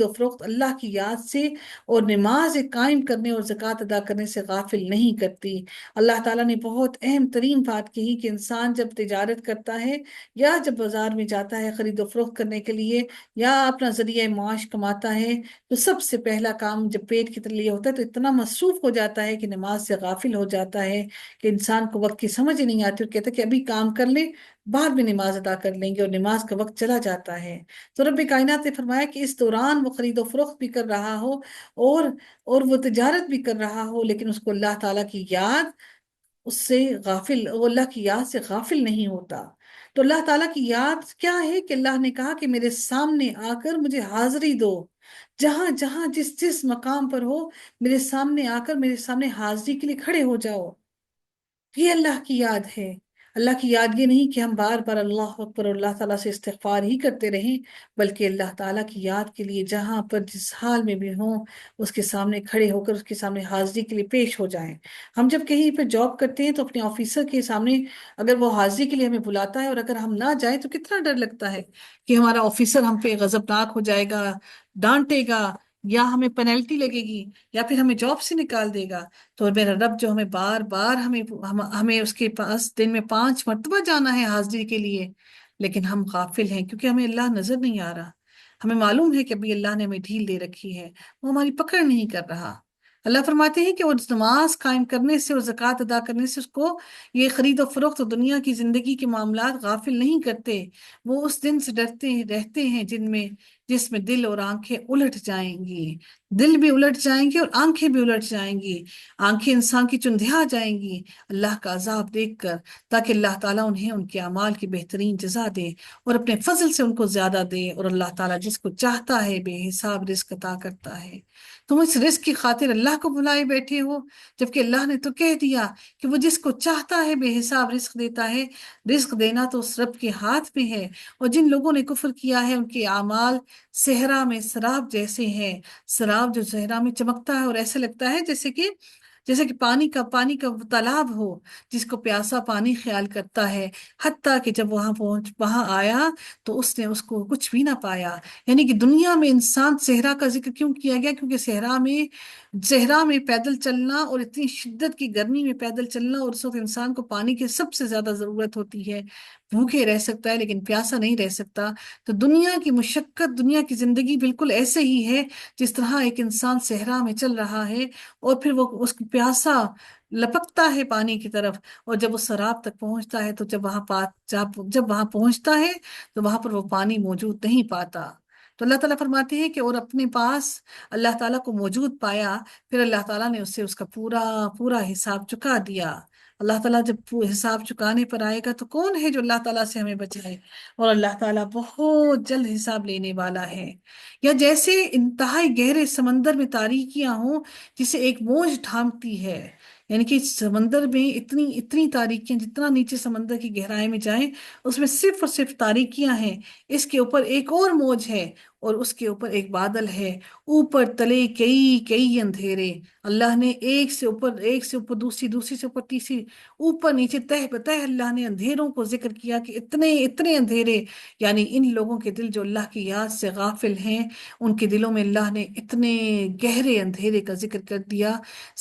و فروخت اللہ کی یاد سے اور نماز قائم کرنے اور زکوٰۃ ادا کرنے سے غافل نہیں کرتی۔ اللہ تعالیٰ نے بہت اہم ترین بات کہی کہ انسان جب تجارت کرتا ہے یا جب بازار میں جاتا ہے خرید و فروخت کرنے کے لیے یا اپنا ذریعہ معاش کماتا ہے، تو سب سے پہلا کام جب پیٹ کے لیے ہوتا ہے تو اتنا مصروف ہو جاتا ہے کہ نماز سے غافل ہو جاتا ہے، کہ انسان کو وقت کی سمجھ ہی نہیں آتی، اور کہتا ہے کہ ابھی کام کر لے، بعد میں نماز ادا کر لیں گے، اور نماز کا وقت چلا جاتا ہے۔ تو رب کائنات نے فرمایا کہ اس دوران وہ خرید و فروخت بھی کر رہا ہو اور وہ تجارت بھی کر رہا ہو، لیکن اس کو اللہ تعالیٰ کی یاد اس سے غافل، وہ اللہ کی یاد سے غافل نہیں ہوتا۔ تو اللہ تعالیٰ کی یاد کیا ہے کہ اللہ نے کہا کہ میرے سامنے آ کر مجھے حاضری دو، جہاں جہاں جس جس مقام پر ہو میرے سامنے آ کر میرے سامنے حاضری کے لیے کھڑے ہو جاؤ۔ یہ اللہ کی یاد ہے۔ اللہ کی یاد یہ نہیں کہ ہم بار بار اللہ اکبر اور اللہ تعالیٰ سے استغفار ہی کرتے رہیں، بلکہ اللہ تعالیٰ کی یاد کے لیے جہاں پر جس حال میں بھی ہوں اس کے سامنے کھڑے ہو کر اس کے سامنے حاضری کے لیے پیش ہو جائیں۔ ہم جب کہیں پہ جاب کرتے ہیں تو اپنے آفیسر کے سامنے اگر وہ حاضری کے لیے ہمیں بلاتا ہے اور اگر ہم نہ جائیں تو کتنا ڈر لگتا ہے کہ ہمارا آفیسر ہم پہ غضبناک ہو جائے گا، ڈانٹے گا، یا ہمیں پینلٹی لگے گی، یا پھر ہمیں جاب سے نکال دے گا۔ تو میرا رب جو ہمیں بار بار ہمیں اس کے پاس دن میں 5 مرتبہ جانا ہے حاضری کے لیے، لیکن ہم غافل ہیں کیونکہ ہمیں اللہ نظر نہیں آ رہا، ہمیں معلوم ہے کہ ابھی اللہ نے ہمیں ڈھیل دے رکھی ہے، وہ ہماری پکڑ نہیں کر رہا۔ اللہ فرماتے ہیں کہ وہ نماز قائم کرنے سے اور زکوٰۃ ادا کرنے سے اس کو یہ خرید و فروخت اور دنیا کی زندگی کے معاملات غافل نہیں کرتے۔ وہ اس دن سے ڈرتے رہتے ہیں جس میں دل اور آنکھیں الٹ جائیں گی۔ دل بھی الٹ جائیں گے اور آنکھیں بھی الٹ جائیں گی۔ آنکھیں انسان کی چندھیا جائیں گی اللہ کا عذاب دیکھ کر، تاکہ اللہ تعالیٰ انہیں ان کے اعمال کی بہترین جزا دے اور اپنے فضل سے ان کو زیادہ دے۔ اور اللہ تعالیٰ جس کو چاہتا ہے بے حساب رزق عطا کرتا ہے۔ تم اس رزق کی خاطر اللہ کو بلائے بیٹھے ہو، جبکہ اللہ نے تو کہہ دیا کہ وہ جس کو چاہتا ہے بے حساب رزق دیتا ہے۔ رزق دینا تو اس رب کے ہاتھ میں ہے۔ اور جن لوگوں نے کفر کیا ہے ان کے اعمال صحرا میں سراب جیسے ہیں۔ سراب جو صحرا میں چمکتا ہے اور ایسے لگتا ہے جیسے کہ پانی کا تالاب ہو جس کو پیاسا پانی خیال کرتا ہے، حتیٰ کہ جب وہاں آیا تو اس نے اس کو کچھ بھی نہ پایا۔ یعنی کہ دنیا میں انسان صحرا کا ذکر کیوں کیا گیا؟ کیونکہ صحرا میں پیدل چلنا اور اتنی شدت کی گرمی میں پیدل چلنا، اور اس وقت انسان کو پانی کی سب سے زیادہ ضرورت ہوتی ہے۔ بھوکے رہ سکتا ہے لیکن پیاسا نہیں رہ سکتا۔ تو دنیا کی مشقت، دنیا کی زندگی بالکل ایسے ہی ہے جس طرح ایک انسان صحرا میں چل رہا ہے اور پھر وہ اس کو پیاسا لپکتا ہے پانی کی طرف، اور جب وہ سراب تک پہنچتا ہے تو جب وہاں پہنچتا ہے تو وہاں پر وہ پانی موجود نہیں پاتا۔ تو اللہ تعالیٰ فرماتے ہیں کہ اور اپنے پاس اللہ تعالیٰ کو موجود پایا، پھر اللہ تعالیٰ نے اسے اس کا پورا پورا حساب چکا دیا۔ اللہ تعالیٰ جب حساب چکانے پر آئے گا تو کون ہے جو اللہ تعالیٰ سے ہمیں بچائے؟ اور اللہ تعالیٰ بہت جلد حساب لینے والا ہے۔ یا جیسے انتہائی گہرے سمندر میں تاریکیاں ہوں جسے ایک موج ڈھانپتی ہے، یعنی کہ سمندر میں اتنی اتنی تاریکیاں، جتنا نیچے سمندر کی گہرائی میں جائیں اس میں صرف اور صرف تاریکیاں ہیں، اس کے اوپر ایک اور موج ہے اور اس کے اوپر ایک بادل ہے، اوپر تلے کئی کئی اندھیرے۔ اللہ نے ایک سے اوپر دوسری سے اوپر تیسری، اوپر نیچے تہ بتہ اللہ نے اندھیروں کو ذکر کیا کہ اتنے اتنے اندھیرے، یعنی ان لوگوں کے دل جو اللہ کی یاد سے غافل ہیں ان کے دلوں میں اللہ نے اتنے گہرے اندھیرے کا ذکر کر دیا۔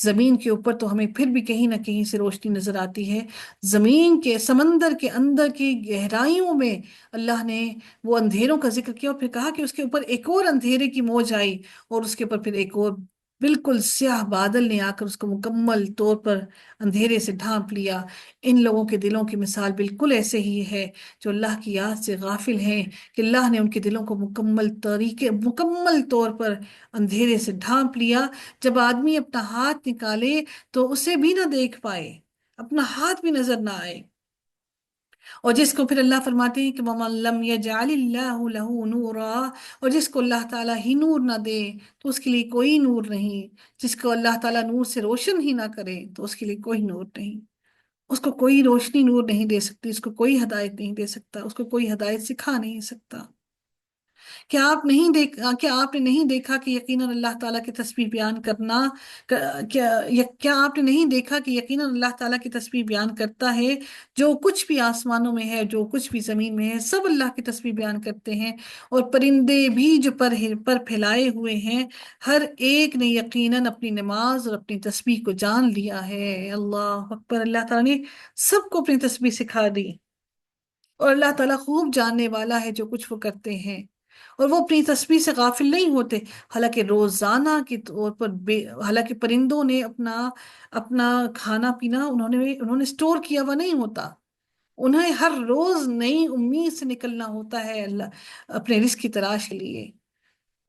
زمین کے اوپر تو ہمیں پھر بھی کہیں نہ کہیں سے روشنی نظر آتی ہے، زمین کے سمندر کے اندر کی گہرائیوں میں اللہ نے وہ اندھیروں کا ذکر کیا، اور پھر کہا کہ اس کے اوپر ایک اور اندھیرے کی موج آئی، اور اس کے اوپر پھر ایک اور بالکل سیاہ بادل نے آ کر اس کو مکمل طور پر اندھیرے سے ڈھانپ لیا۔ ان لوگوں کے دلوں کی مثال بالکل ایسے ہی ہے جو اللہ کی یاد سے غافل ہیں، کہ اللہ نے ان کے دلوں کو مکمل طور پر اندھیرے سے ڈھانپ لیا۔ جب آدمی اپنا ہاتھ نکالے تو اسے بھی نہ دیکھ پائے، اپنا ہاتھ بھی نظر نہ آئے۔ اور جس کو پھر اللہ فرماتے ہیں کہ وَمَن لَّمْ يَجْعَلِ اللَّهُ لَهُ نُورًا، اور جس کو اللہ تعالیٰ ہی نور نہ دے تو اس کے لیے کوئی نور نہیں۔ جس کو اللہ تعالیٰ نور سے روشن ہی نہ کرے تو اس کے لیے کوئی نور نہیں، اس کو کوئی روشنی نور نہیں دے سکتی، اس کو کوئی ہدایت نہیں دے سکتا، اس کو کوئی ہدایت سکھا نہیں سکتا۔ کیا آپ نے نہیں دیکھا کہ یقیناً اللہ تعالیٰ کی تسبیح بیان کرنا کیا آپ نے نہیں دیکھا کہ یقیناً اللہ تعالیٰ کی تسبیح بیان کرتا ہے؟ جو کچھ بھی آسمانوں میں ہے، جو کچھ بھی زمین میں ہے، سب اللہ کی تسبیح بیان کرتے ہیں، اور پرندے بھی جو پر پھیلائے ہوئے ہیں، ہر ایک نے یقیناً اپنی نماز اور اپنی تسبیح کو جان لیا ہے۔ اللہ اکبر! اللہ تعالیٰ نے سب کو اپنی تسبیح سکھا دی، اور اللہ تعالیٰ خوب جاننے والا ہے جو کچھ وہ کرتے ہیں، اور وہ اپنی تسبیح سے غافل نہیں ہوتے۔ حالانکہ روزانہ کے طور پر حالانکہ پرندوں نے اپنا کھانا پینا انہوں نے سٹور کیا ہوا نہیں ہوتا، انہیں ہر روز نئی امید سے نکلنا ہوتا ہے اللہ اپنے رزق کی تلاش کے لیے،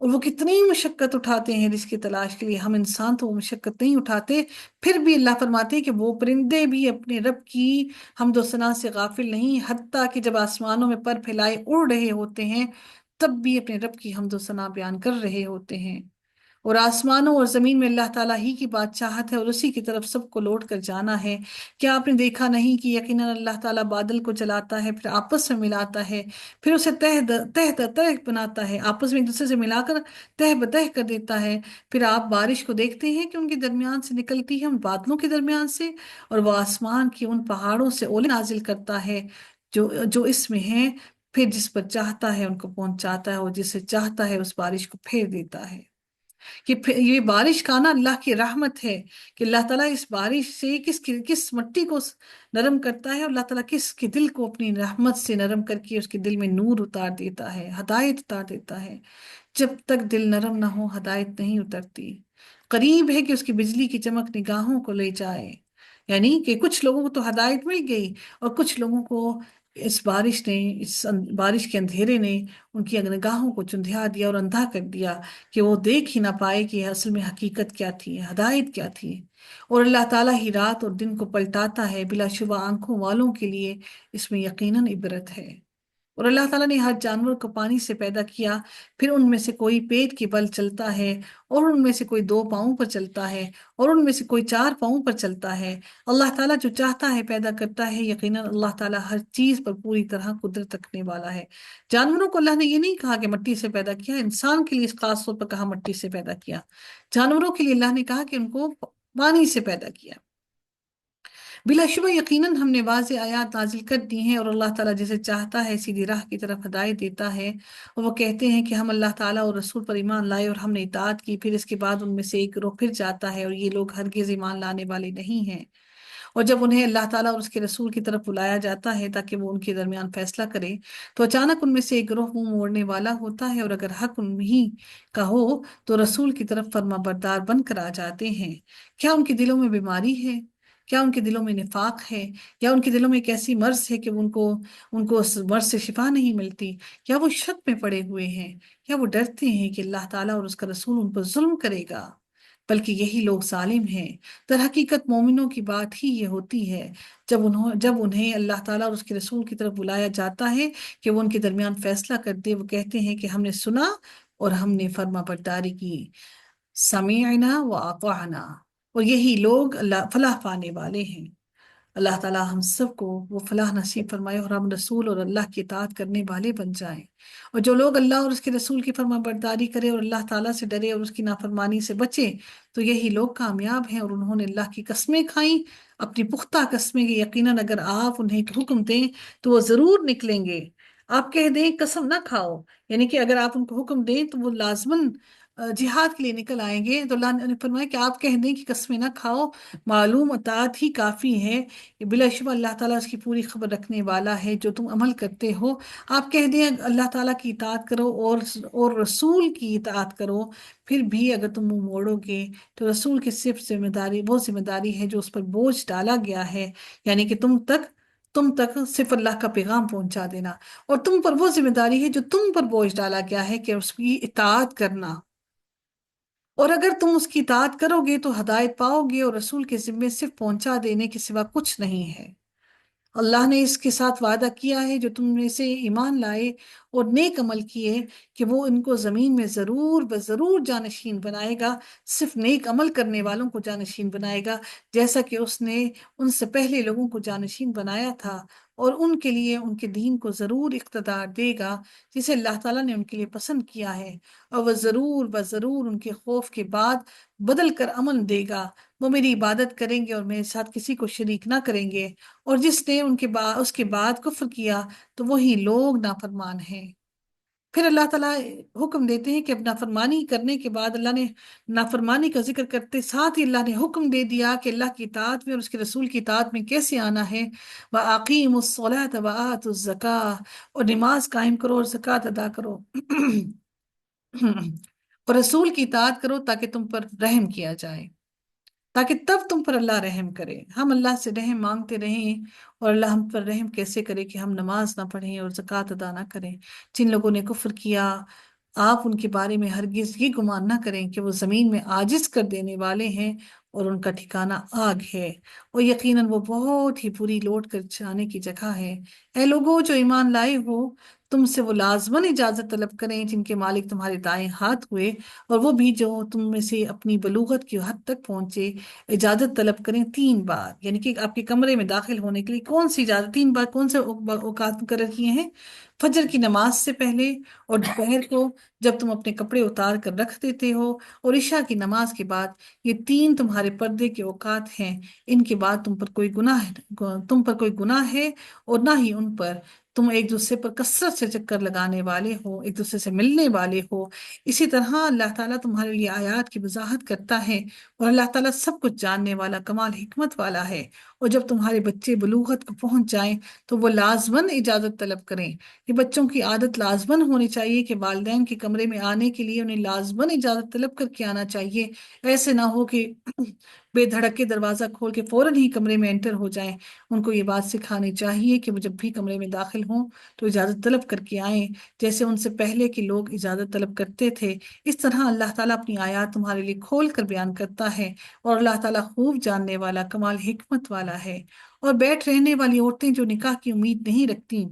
اور وہ کتنی مشقت اٹھاتے ہیں رزق کی تلاش کے لیے۔ ہم انسان تو وہ مشقت نہیں اٹھاتے، پھر بھی اللہ فرماتے ہیں کہ وہ پرندے بھی اپنے رب کی حمد و ثنا سے غافل نہیں، حتیٰ کہ جب آسمانوں میں پر پھیلائے اڑ رہے ہوتے ہیں تب بھی اپنے رب کی حمد و ثنا بیان کر رہے ہوتے ہیں۔ اور آسمانوں اور زمین میں اللہ تعالیٰ ہی کی بادشاہت ہے، اور اسی کی طرف سب کو لوٹ کر جانا ہے۔ کیا آپ نے دیکھا نہیں کہ یقیناً اللہ تعالیٰ بادل کو چلاتا ہے، پھر آپس میں ملاتا ہے، پھر اسے تہ بناتا ہے، آپس میں ایک دوسرے سے ملا کر تہ بتہ کر دیتا ہے۔ پھر آپ بارش کو دیکھتے ہیں کہ ان کے درمیان سے نکلتی ہے، ان بادلوں کے درمیان سے، اور وہ آسمان کی ان پہاڑوں سے اولے نازل کرتا ہے جو اس میں ہیں، پھر جس پر چاہتا ہے ان کو پہنچاتا ہے، اور جسے چاہتا ہے اس بارش کو پھیر دیتا ہے۔ یہ بارش کا نا اللہ کی رحمت ہے کہ اللہ تعالیٰ اس بارش سے کس مٹی کو نرم کرتا ہے، اور اللہ تعالیٰ کس کے دل کو اپنی رحمت سے نرم کر کے اس کے دل میں نور اتار دیتا ہے، ہدایت اتار دیتا ہے۔ جب تک دل نرم نہ ہو ہدایت نہیں اترتی۔ قریب ہے کہ اس کی بجلی کی چمک نگاہوں کو لے جائے. یعنی کہ کچھ لوگوں کو تو ہدایت مل گئی، اور کچھ لوگوں کو اس بارش نے، بارش کے اندھیرے نے ان کی نگاہوں کو چندھیا دیا اور اندھا کر دیا کہ وہ دیکھ ہی نہ پائے کہ اصل میں حقیقت کیا تھی، ہدایت کیا تھی. اور اللہ تعالیٰ ہی رات اور دن کو پلٹاتا ہے، بلا شبہ آنکھوں والوں کے لیے اس میں یقیناً عبرت ہے. اور اللہ تعالیٰ نے ہر جانور کو پانی سے پیدا کیا، پھر ان میں سے کوئی پیٹ کے بل چلتا ہے، اور ان میں سے کوئی 2 پاؤں پر چلتا ہے، اور ان میں سے کوئی 4 پاؤں پر چلتا ہے. اللہ تعالیٰ جو چاہتا ہے پیدا کرتا ہے. یقیناً اللہ تعالیٰ ہر چیز پر پوری طرح قدرت رکھنے والا ہے. جانوروں کو اللہ نے یہ نہیں کہا کہ مٹی سے پیدا کیا، انسان کے لیے اس خاص طور پر کہا مٹی سے پیدا کیا. جانوروں کے لیے اللہ نے کہا کہ ان کو پانی سے پیدا کیا. بلا شبہ یقیناً ہم نے واضح آیات نازل کر دی ہیں، اور اللہ تعالیٰ جسے چاہتا ہے سیدھی راہ کی طرف ہدایت دیتا ہے. اور وہ کہتے ہیں کہ ہم اللہ تعالیٰ اور رسول پر ایمان لائے اور ہم نے اطاعت کی، پھر اس کے بعد ان میں سے ایک گروہ پھر جاتا ہے اور یہ لوگ ہرگز ایمان لانے والے نہیں ہیں. اور جب انہیں اللہ تعالیٰ اور اس کے رسول کی طرف بلایا جاتا ہے تاکہ وہ ان کے درمیان فیصلہ کرے، تو اچانک ان میں سے ایک گروہ منہ موڑنے والا ہوتا ہے، اور اگر حق ان ہی کا ہو تو رسول کی طرف فرما بردار بن کر آ جاتے ہیں. کیا ان کے دلوں میں بیماری ہے؟ کیا ان کے دلوں میں نفاق ہے؟ یا ان کے دلوں میں ایک ایسی مرض ہے کہ ان کو اس مرض سے شفا نہیں ملتی؟ یا وہ شک میں پڑے ہوئے ہیں؟ یا وہ ڈرتے ہیں کہ اللہ تعالیٰ اور اس کا رسول ان پر ظلم کرے گا؟ بلکہ یہی لوگ ظالم ہیں. در حقیقت مومنوں کی بات ہی یہ ہوتی ہے، جب انہیں اللہ تعالیٰ اور اس کے رسول کی طرف بلایا جاتا ہے کہ وہ ان کے درمیان فیصلہ کر دے، وہ کہتے ہیں کہ ہم نے سنا اور ہم نے فرما برداری کی، سمعنا و اطعنا. اور یہی لوگ اللہ فلاح پانے والے ہیں. اللہ تعالیٰ ہم سب کو وہ فلاح نصیب فرمائے اور ہم رسول اور اللہ کی اطاعت کرنے والے بن جائیں. اور جو لوگ اللہ اور اس کے رسول کی فرما برداری کرے اور اللہ تعالیٰ سے ڈرے اور اس کی نافرمانی سے بچے، تو یہی لوگ کامیاب ہیں. اور انہوں نے اللہ کی قسمیں کھائیں، اپنی پختہ قسمیں، کہ یقیناً اگر آپ انہیں ایک حکم دیں تو وہ ضرور نکلیں گے. آپ کہہ دیں قسم نہ کھاؤ، یعنی کہ اگر آپ ان کو حکم دیں تو وہ لازماً جہاد کے لیے نکل آئیں گے. تو اللہ نے فرمایا کہ آپ کہہ دیں کہ قسمیں نہ کھاؤ، معلوم اطاعت ہی کافی ہے. بلا شبہ اللہ تعالیٰ اس کی پوری خبر رکھنے والا ہے جو تم عمل کرتے ہو. آپ کہہ دیں اللہ تعالیٰ کی اطاعت کرو اور رسول کی اطاعت کرو. پھر بھی اگر تم منہ موڑو گے تو رسول کی صرف وہ ذمہ داری ہے جو اس پر بوجھ ڈالا گیا ہے، یعنی کہ تم تک صرف اللہ کا پیغام پہنچا دینا. اور تم پر وہ ذمہ داری ہے جو تم پر بوجھ ڈالا گیا ہے کہ اس کی اطاعت کرنا. اور اگر تم اس کی اطاعت کرو گے تو ہدایت پاؤ گے، اور رسول کے ذمے صرف پہنچا دینے کے سوا کچھ نہیں ہے. اللہ نے اس کے ساتھ وعدہ کیا ہے جو تم میں سے ایمان لائے اور نیک عمل کیے کہ وہ ان کو زمین میں ضرور بضرور جانشین بنائے گا. صرف نیک عمل کرنے والوں کو جانشین بنائے گا، جیسا کہ اس نے ان سے پہلے لوگوں کو جانشین بنایا تھا. اور ان کے لیے ان کے دین کو ضرور اقتدار دے گا جسے اللہ تعالیٰ نے ان کے لیے پسند کیا ہے. اور وہ ضرور بضرور ان کے خوف کے بعد بدل کر امن دے گا. وہ میری عبادت کریں گے اور میرے ساتھ کسی کو شریک نہ کریں گے. اور جس نے اس کے بعد کفر کیا تو وہی لوگ نافرمان ہیں. پھر اللہ تعالیٰ حکم دیتے ہیں کہ اب نافرمانی کرنے کے بعد اللہ نے نافرمانی کا ذکر کرتے ساتھ ہی اللہ نے حکم دے دیا کہ اللہ کی اطاعت میں اور اس کے رسول کی اطاعت میں کیسے آنا ہے. وَأَقِيمُوا الصَّلَاةَ وَآتُوا الزَّكَاةَ، اور نماز قائم کرو اور زکوٰۃ ادا کرو اور رسول کی اطاعت کرو تاکہ تم پر رحم کیا جائے، تاکہ تب تم پر اللہ رحم کرے. ہم اللہ سے رحم مانگتے رہیں، اور اللہ ہم پر رحم کیسے کرے کہ ہم نماز نہ پڑھیں اور زکوٰۃ ادا نہ کریں. جن لوگوں نے کفر کیا، آپ ان کے بارے میں ہرگز یہ گمان نہ کریں کہ وہ زمین میں عاجز کر دینے والے ہیں اور ان کا ٹھکانہ آگ ہے، اور یقیناً وہ بہت ہی بری لوٹ کر جانے کی جگہ ہے. اے لوگو جو ایمان لائے ہو، تم سے وہ لازماً اجازت طلب کریں جن کے مالک تمہارے دائیں ہاتھ ہوئے، اور وہ بھی جو تم میں سے اپنی بلوغت کی حد تک پہنچے. اجازت طلب کریں 3 بار، یعنی کہ آپ کے کمرے میں داخل ہونے کے لیے کون سی اجازت 3 بار، کون سے اوقات مقرر کیے ہیں؟ فجر کی نماز سے پہلے، اور دوپہر کو جب تم اپنے کپڑے اتار کر رکھ دیتے ہو، اور عشاء کی نماز کے بعد. یہ 3 تمہارے پردے کے اوقات ہیں. ان کے بعد تم پر کوئی گناہ ہے اور نہ ہی ان پر. تم ایک دوسرے پر کثرت سے چکر لگانے والے ہو، ایک دوسرے سے ملنے والے ہو. اسی طرح اللہ تعالیٰ تمہارے لیے آیات کی وضاحت کرتا ہے، اور اللہ تعالیٰ سب کچھ جاننے والا، کمال حکمت والا ہے. اور جب تمہارے بچے بلوغت کو پہنچ جائیں تو وہ لازماً اجازت طلب کریں۔ یہ بچوں کی عادت لازماً ہونی چاہیے کہ والدین کے کمرے میں آنے کے لیے انہیں لازماً اجازت طلب کر کے آنا چاہیے۔ ایسے نہ ہو کہ بے دھڑک کے دروازہ کھول کے فوراً ہی کمرے میں انٹر ہو جائیں۔ ان کو یہ بات سکھانی چاہیے کہ وہ جب بھی کمرے میں داخل ہوں تو اجازت طلب کر کے آئیں، جیسے ان سے پہلے کے لوگ اجازت طلب کرتے تھے۔ اس طرح اللہ تعالیٰ اپنی آیات تمہارے لیے کھول کر بیان کرتا ہے، اور اللہ تعالیٰ خوب جاننے والا، کمال حکمت والا ہے۔ اور بیٹھ رہنے والی عورتیں جو نکاح کی امید نہیں رکھتی،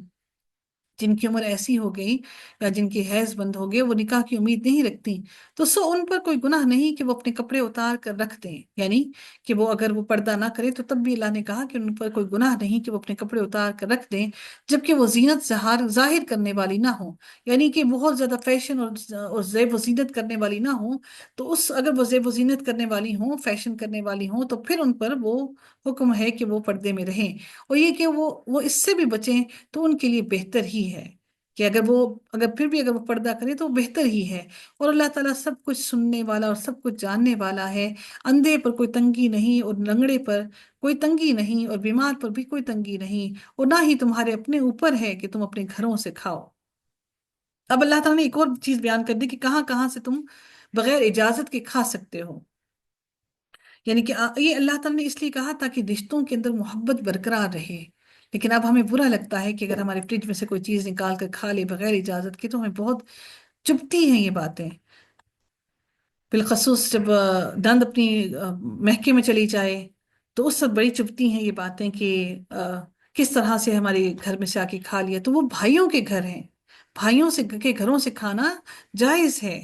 جن کی عمر ایسی ہو گئی یا جن کی حیض بند ہو گئے، وہ نکاح کی امید نہیں رکھتی، تو سو ان پر کوئی گناہ نہیں کہ وہ اپنے کپڑے اتار کر رکھ دیں، یعنی کہ وہ اگر وہ پردہ نہ کرے تو تب بھی اللہ نے کہا کہ ان پر کوئی گناہ نہیں کہ وہ اپنے کپڑے اتار کر رکھ دیں، جبکہ وہ زینت ظاہر کرنے والی نہ ہوں، یعنی کہ بہت زیادہ فیشن اور زیب و زینت کرنے والی نہ ہوں۔ تو اگر وہ زیب و زینت کرنے والی ہوں، فیشن کرنے والی ہوں، تو پھر ان پر وہ حکم ہے کہ وہ پردے میں رہیں، اور یہ کہ وہ اس سے بھی بچیں تو ان کے لیے بہتر ہی ہے کہ اگر وہ پردہ کرے تو بہتر ہی ہے۔ اور اللہ تعالیٰ سب کچھ سننے والا اور سب کچھ جاننے والا ہے۔ اندھے پر کوئی تنگی نہیں، اور لنگڑے پر کوئی تنگی نہیں، اور بیمار پر بھی کوئی تنگی نہیں، اور نہ ہی تمہارے اپنے اوپر ہے کہ تم اپنے گھروں سے کھاؤ۔ اب اللہ تعالیٰ نے ایک اور چیز بیان کر دی کہ کہاں کہاں سے تم بغیر اجازت کے کھا سکتے ہو، یعنی کہ یہ اللہ تعالیٰ نے اس لیے کہا تاکہ رشتوں کے اندر محبت برقرار رہے۔ لیکن اب ہمیں برا لگتا ہے کہ اگر ہمارے فریج میں سے کوئی چیز نکال کر کھا لے بغیر اجازت کے، تو ہمیں بہت چبھتی ہیں یہ باتیں، بالخصوص جب دند اپنی مہکے میں چلی جائے تو اس وقت بڑی چبھتی ہیں یہ باتیں کہ کس طرح سے ہمارے گھر میں سے آ کے کھا لیا۔ تو وہ بھائیوں کے گھر ہیں، بھائیوں کے گھروں سے کھانا جائز ہے،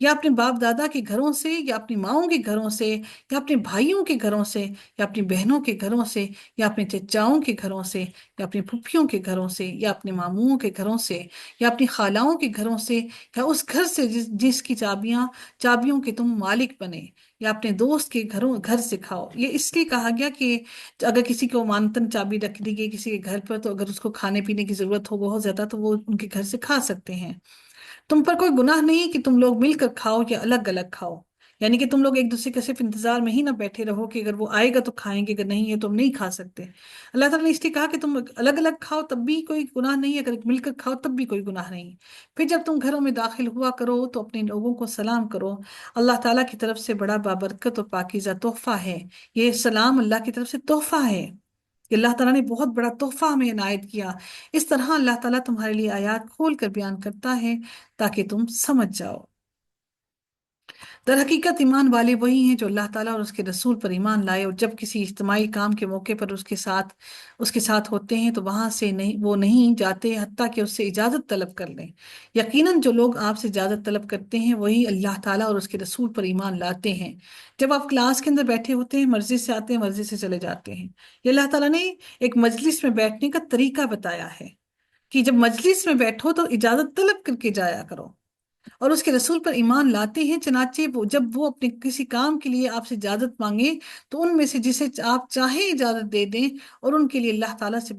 یا اپنے باپ دادا کے گھروں سے، یا اپنی ماؤں کے گھروں سے، یا اپنے بھائیوں کے گھروں سے، یا اپنی بہنوں کے گھروں سے، یا اپنے چچاؤں کے گھروں سے، یا اپنی پھپھیوں کے گھروں سے، یا اپنے ماموں کے گھروں سے، یا اپنی خالاؤں کے گھروں سے، یا اس گھر سے جس کی چابیوں کے تم مالک بنے، یا اپنے دوست کے گھر سے کھاؤ۔ یہ اس لیے کہا گیا کہ اگر کسی کو مانتن چابی رکھ دی گئی کسی کے گھر پر، تو اگر اس کو کھانے پینے کی ضرورت ہو بہت زیادہ تو وہ ان کے گھر سے کھا سکتے ہیں۔ تم پر کوئی گناہ نہیں کہ تم لوگ مل کر کھاؤ یا الگ الگ کھاؤ، یعنی کہ تم لوگ ایک دوسرے کے صرف انتظار میں ہی نہ بیٹھے رہو کہ اگر وہ آئے گا تو کھائیں گے، اگر نہیں ہے تو ہم نہیں کھا سکتے۔ اللہ تعالیٰ نے اس لیے کہا کہ تم الگ الگ کھاؤ تب بھی کوئی گناہ نہیں، اگر مل کر کھاؤ تب بھی کوئی گناہ نہیں۔ پھر جب تم گھروں میں داخل ہوا کرو تو اپنے لوگوں کو سلام کرو، اللہ تعالیٰ کی طرف سے بڑا بابرکت اور پاکیزہ تحفہ ہے۔ یہ سلام اللہ کی طرف سے تحفہ ہے کہ اللہ تعالیٰ نے بہت بڑا تحفہ ہمیں عنایت کیا۔ اس طرح اللہ تعالیٰ تمہارے لیے آیات کھول کر بیان کرتا ہے تاکہ تم سمجھ جاؤ۔ در حقیقت ایمان والے وہی ہیں جو اللہ تعالیٰ اور اس کے رسول پر ایمان لائے، اور جب کسی اجتماعی کام کے موقع پر اس کے ساتھ ہوتے ہیں تو وہاں سے وہ نہیں جاتے حتیٰ کہ اس سے اجازت طلب کر لیں۔ یقیناً جو لوگ آپ سے اجازت طلب کرتے ہیں وہی اللہ تعالیٰ اور اس کے رسول پر ایمان لاتے ہیں۔ جب آپ کلاس کے اندر بیٹھے ہوتے ہیں، مرضی سے آتے ہیں، مرضی سے چلے جاتے ہیں۔ یہ اللہ تعالیٰ نے ایک مجلس میں بیٹھنے کا طریقہ بتایا ہے کہ جب مجلس میں بیٹھو تو اجازت طلب کر کے جایا کرو، اور اس کے رسول پر ایمان لاتے ہیں، چنانچہ جب وہ اپنے کسی کام کے لیے آپ سے اجازت مانگے تو ان میں سے جسے آپ چاہیں اجازت دے دیں، اور ان کے لیے اللہ تعالیٰ سے